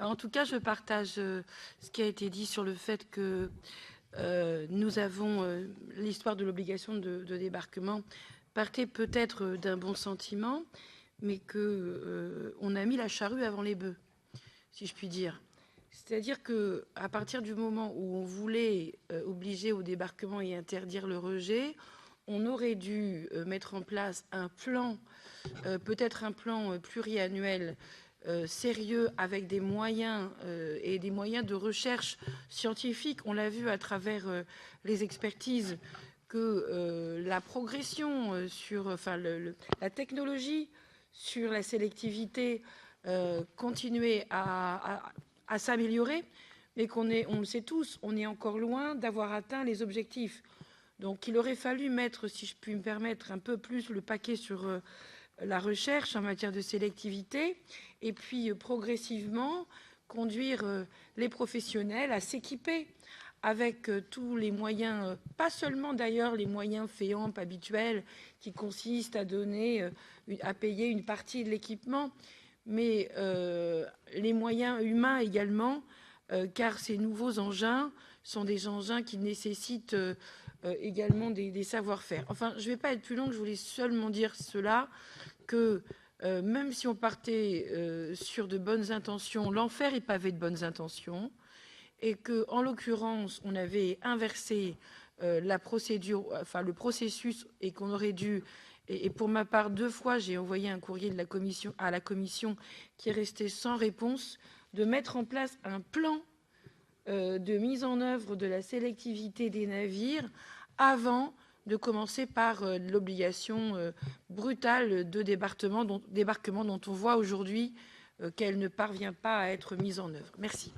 En tout cas, je partage ce qui a été dit sur le fait que nous avons l'histoire de l'obligation de débarquement partait peut-être d'un bon sentiment, mais que on a mis la charrue avant les bœufs, si je puis dire. C'est-à-dire que à partir du moment où on voulait obliger au débarquement et interdire le rejet, on aurait dû mettre en place un plan, peut-être un plan pluriannuel sérieux avec des moyens et des moyens de recherche scientifique. On l'a vu à travers les expertises que la progression sur la technologie sur la sélectivité continuait à s'améliorer, mais on le sait tous, on est encore loin d'avoir atteint les objectifs. Donc il aurait fallu mettre, si je puis me permettre, un peu plus le paquet sur la recherche en matière de sélectivité, et puis progressivement conduire les professionnels à s'équiper avec tous les moyens, pas seulement d'ailleurs les moyens FEAMP habituels qui consistent à payer une partie de l'équipement, mais les moyens humains également, car ces nouveaux engins sont des engins qui nécessitent également des savoir-faire. Enfin, je ne vais pas être plus longue, je voulais seulement dire cela, que même si on partait sur de bonnes intentions, l'enfer est pavé de bonnes intentions, et que, en l'occurrence, on avait inversé la procédure, enfin le processus, et qu'on aurait dû, et pour ma part 2 fois, j'ai envoyé un courrier de la commission à la commission qui est resté sans réponse, de mettre en place un plan de mise en œuvre de la sélectivité des navires avant de commencer par l'obligation brutale de débarquement dont on voit aujourd'hui qu'elle ne parvient pas à être mise en œuvre. Merci.